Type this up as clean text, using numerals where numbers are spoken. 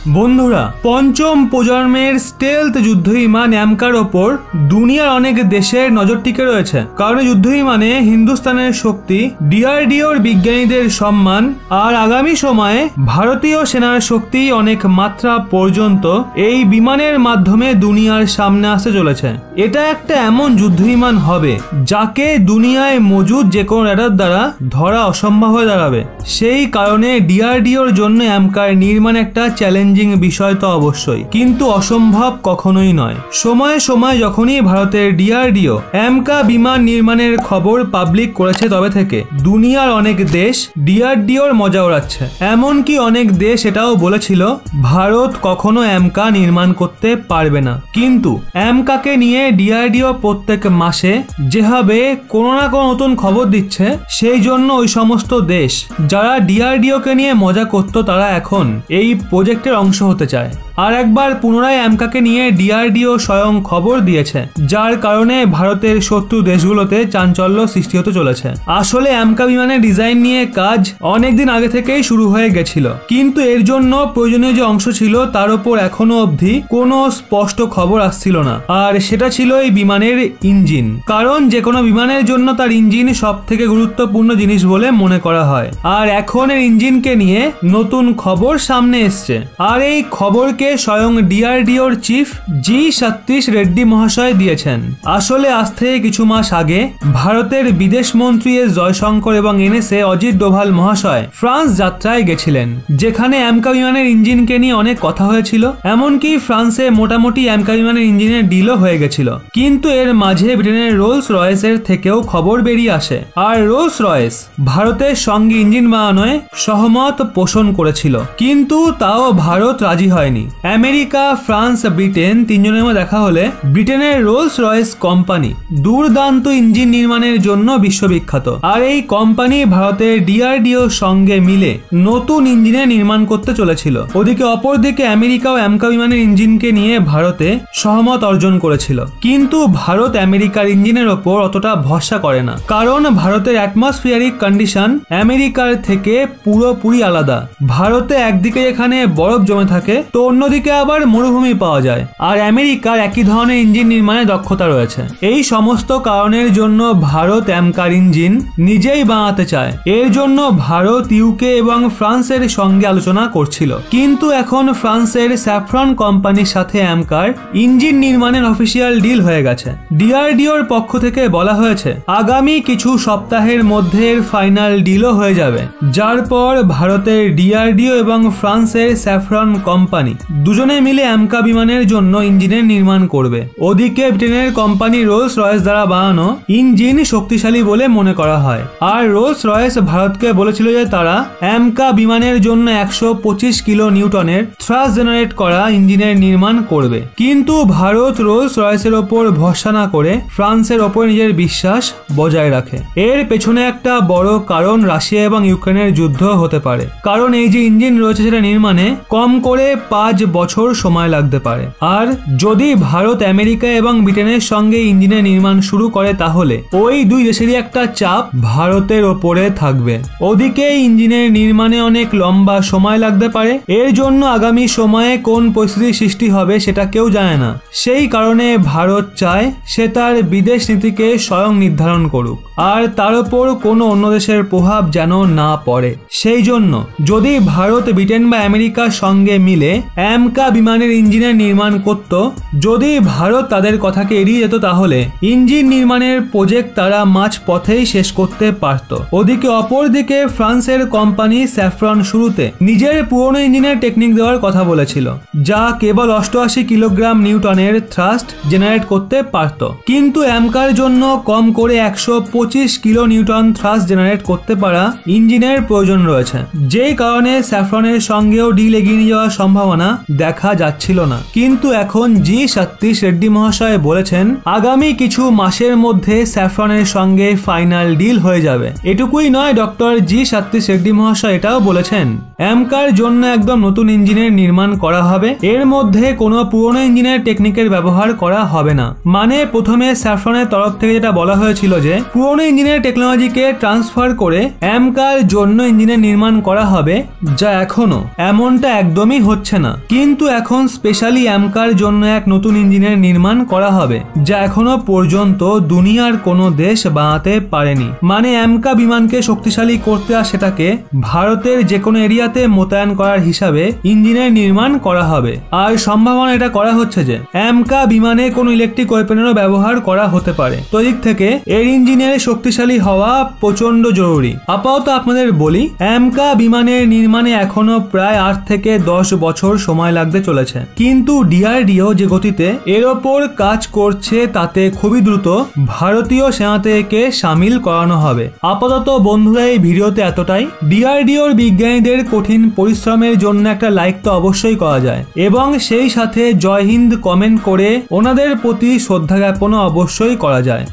বন্ধুরা, পঞ্চম প্রজন্মের স্টেলথ যুদ্ধবিমান অ্যামকার ওপর দুনিয়ার অনেক দেশের নজর টিকে রয়েছে। কারণ যুদ্ধবিমানে হিন্দুস্তানের শক্তি, ডিআরডিওর বিজ্ঞানীদের সম্মান আর আগামী সময়ে ভারতীয় সেনার শক্তি অনেক মাত্রা পর্যন্ত এই বিমানের মাধ্যমে দুনিয়ার সামনে আসতে চলেছে। এটা একটা এমন যুদ্ধবিমান হবে যাকে দুনিয়ায় মজুদ যে কোনো রেডার দ্বারা ধরা অসম্ভব হয়ে দাঁড়াবে। সেই কারণে ডিআরডিওর জন্য অ্যামকার নির্মাণ একটা চ্যালেঞ্জিং বিষয় তো অবশ্যই, কিন্তু অসম্ভব কখনোই নয়। সময়ে সময়ে যখনই ভারতের ডিআরডিও অ্যামকা বিমান নির্মাণের খবর পাবলিক করেছে তবে থেকে দুনিয়ার অনেক দেশ ডিআরডিওর মজা ওড়াচ্ছে। এমনকি অনেক দেশ এটাও বলেছিল ভারত কখনো অ্যামকা নির্মাণ করতে পারবে না। কিন্তু অ্যামকাকে নিয়ে ডিআরডিও প্রত্যেক মাসে যেভাবে কোনো না কোনো নতুন খবর দিচ্ছে, সেই জন্য ওই সমস্ত দেশ যারা ডিআরডিওকে নিয়ে মজা করত তারা এখন এই প্রজেক্টের অংশ হতে চায়। আর একবার পুনরায় অ্যামকাকে নিয়ে ডিআরডিও স্বয়ং খবর দিয়েছে, যার কারণে ভারতের শত্রু দেশগুলোতে চাঞ্চল্য সৃষ্টি হতে চলেছে। আসলে অ্যামকা বিমানের ডিজাইন নিয়ে কাজ অনেকদিন আগে থেকেই শুরু হয়ে গেছিল, কিন্তু এর জন্য প্রয়োজনীয় যে অংশ ছিল তার উপর এখনো অবধি কোনো স্পষ্ট খবর আসছিল না। আর সেটা ছিল এই বিমানের ইঞ্জিন। কারণ যে কোনো বিমানের জন্য তার ইঞ্জিন সব থেকে গুরুত্বপূর্ণ জিনিস বলে মনে করা হয়। আর এখন এর ইঞ্জিনকে নিয়ে নতুন খবর সামনে এসছে। আর এই খবরকে স্বয়ং ডিআরডিওর চিফ জি.সতীশ রেড্ডি মহাশয় দিয়েছেন। আসলে আজ থেকে কিছু মাস আগে ভারতের বিদেশ মন্ত্রী এস জয়শঙ্কর এবং এনএসএ অজিত ডোভাল মহাশয় ফ্রান্স যাত্রায় গেছিলেন, যেখানে অ্যামকা বিমানের ইঞ্জিনকে নিয়ে অনেক কথা হয়েছিল। এমনকি ফ্রান্সে মোটামুটি অ্যামকা বিমানের ইঞ্জিনের ডিলও হয়ে গেছিল। কিন্তু এর মাঝে ব্রিটেনের রোলস রয়েসের থেকেও খবর বেরিয়ে আসে, আর রোলস রয়েস ভারতের সঙ্গে ইঞ্জিন বানানোয় সহমত পোষণ করেছিল। কিন্তু তাও ভারত রাজি হয়নি। আমেরিকা, ফ্রান্স, ব্রিটেন তিনজনের মধ্যে দেখা হলে ব্রিটেনের রোলস রয়েস কোম্পানি দুর্দান্ত ইঞ্জিন নির্মাণের জন্য বিশ্ববিখ্যাত। আর এই কোম্পানি ভারতের ডিআরডিওর সঙ্গে মিলে নতুন ইঞ্জিনের নির্মাণ করতে চলেছিল। ওদিকে অপরদিকে আমেরিকাও অ্যামকা বিমানের ইঞ্জিনকে নিয়ে ভারতে সহমত অর্জন করেছিল। কিন্তু ভারত আমেরিকার ইঞ্জিনের ওপর অতটা ভরসা করে না, কারণ ভারতের অ্যাটমসফিয়ারিক কন্ডিশন আমেরিকার থেকে পুরোপুরি আলাদা। ভারতে একদিকে এখানে বরফ জমে থাকে, তো অন্যদিকে আবার মরুভূমি পাওয়া যায়। আর আমেরিকার একই ধরনের ইঞ্জিন নির্মাণে দক্ষতা রয়েছে। এই সমস্ত কারণের জন্য ভারত অ্যামকার ইঞ্জিন নিজেই বানাতে চায়। এর জন্য ভারত, ইউকে এবং ফ্রান্সের সঙ্গে আলোচনা করছিল। কিন্তু এখন ফ্রান্সের স্যাফরন কোম্পানির সাথে অ্যামকার ইঞ্জিন নির্মাণের অফিসিয়াল ডিল হয়ে গেছে। ডিআরডিওর পক্ষ থেকে বলা হয়েছে আগামী কিছু সপ্তাহের মধ্যে এর ফাইনাল ডিলও হয়ে যাবে, যার পর ভারতের ডিআরডিও এবং ফ্রান্সের স্যাফরন কোম্পানি দুজনে মিলে অ্যামকা বিমানের জন্য ইঞ্জিনের নির্মাণ করবে। ওদিকে ব্রিটেনের কোম্পানি রোলস রয়েস দ্বারা বানানো ইঞ্জিন শক্তিশালী বলে মনে করা হয়। আর রোলস রয়েস ভারতকে বলেছিল যে তারা অ্যামকা বিমানের জন্য 125 কিলো নিউটনের থ্রাস্ট জেনারেট করা ইঞ্জিনের নির্মাণ করবে। কিন্তু ভারত রোলস রয়েসের ওপর ভরসা না করে ফ্রান্সের ওপর নিজের বিশ্বাস বজায় রাখে। এর পেছনে একটা বড় কারণ রাশিয়া এবং ইউক্রেনের যুদ্ধ হতে পারে। কারণ এই যে ইঞ্জিন রয়েছে সেটা নির্মাণে কম করে 5 বছর সময় লাগতে পারে। আর যদি ভারত আমেরিকা এবং ব্রিটেনের সঙ্গে ইঞ্জিনের নির্মাণ শুরু করে তাহলে ওই দুই দেশেরই একটা চাপ ভারতের ওপরে থাকবে। ওদিকে ইঞ্জিনের নির্মাণে অনেক লম্বা সময় লাগতে পারে। এর জন্য আগামী সময়ে কোন পরিস্থিতির সৃষ্টি হবে সেটা কেউ জানে না। সেই কারণে ভারত চায় সে তার বিদেশ নীতিকে স্বয়ং নির্ধারণ করুক, আর তার উপর কোনো অন্য দেশের প্রভাব যেন না পড়ে। সেই জন্য যদি ভারত, ব্রিটেন বা আমেরিকার সঙ্গে মিলে অ্যামকা বিমানের ইঞ্জিনের নির্মাণ করত, যদি ভারত তাদের কথাকে এড়িয়ে যেত তাহলে ইঞ্জিন নির্মাণের প্রজেক্ট তারা মাঝ পথেই শেষ করতে পারত। ওদিকে অপরদিকে ফ্রান্সের কোম্পানি স্যাফরন শুরুতে নিজের পুরনো ইঞ্জিনের টেকনিক দেওয়ার কথা বলেছিল, যা কেবল 88 কিলোগ্রাম নিউটনের থ্রাস্ট জেনারেট করতে পারত। কিন্তু অ্যামকার জন্য কম করে 125 কিলো নিউটন থ্রাস্ট জেনারেট করতে পারা ইঞ্জিনের প্রয়োজন রয়েছে, যেই কারণে স্যাফরনের সঙ্গেও ডিল এগিয়ে নিয়ে যাওয়ার সম্ভাবনা দেখা যাচ্ছিল না। কিন্তু এখন জি.সতীশ রেড্ডি মহাশয় বলেছেন আগামী কিছু মাসের মধ্যে স্যাফরনের সঙ্গে ফাইনাল ডিল হয়ে যাবে। এটুকুই নয়, ডক্টর জি.সতীশ রেড্ডি মহাশয় এটাও বলেছেন অ্যামকার জন্য একদম নতুন ইঞ্জিনের নির্মাণ করা হবে। এর মধ্যে কোনো পুরনো ইঞ্জিনের টেকনিকের ব্যবহার করা হবে না। মানে প্রথমে স্যাফরনের তরফ থেকে যেটা বলা হয়েছিল যে পুরনো ইঞ্জিনের টেকনোলজিকে ট্রান্সফার করে অ্যামকার জন্য ইঞ্জিনের নির্মাণ করা হবে, যা এখনো এমনটা একদমই হচ্ছে না। কিন্তু এখন স্পেশালি অ্যামকার জন্য এক নতুন ইঞ্জিনের নির্মাণ করা হবে, যা এখনো পর্যন্ত দুনিয়ার কোনো দেশ বানাতে পারেনি। মানে অ্যামকা বিমানকে শক্তিশালী করতে আর সেটাকে ভারতের যে কোনো এরিয়াতে মোতায়েন করার হিসাবে ইঞ্জিনের নির্মাণ করা হবে। আর সম্ভাবনা এটা করা হচ্ছে যে অ্যামকা বিমানে কোনো ইলেকট্রিক ওয়েপনেরও ব্যবহার করা হতে পারে। তো দিক থেকে এর ইঞ্জিনের শক্তিশালী হওয়া প্রচন্ড জরুরি। আপাতত আপনাদের বলি, অ্যামকা বিমানের নির্মাণে এখনো প্রায় 8 থেকে 10 বছর সময় লাগতে চলেছে, কিন্তু ডিআরডিও যে গতিতে এর ওপর কাজ করছে তাতে খুবই দ্রুত ভারতীয় সেনা থেকে সামিল করানো হবে। আপাতত বন্ধুরা এই ভিডিওতে এতটাই। ডিআরডিওর বিজ্ঞানীদের কঠিন পরিশ্রমের জন্য একটা লাইক তো অবশ্যই করা যায় এবং সেই সাথে জয় হিন্দ কমেন্ট করে ওনাদের প্রতি শ্রদ্ধা জ্ঞাপনও অবশ্যই করা যায়।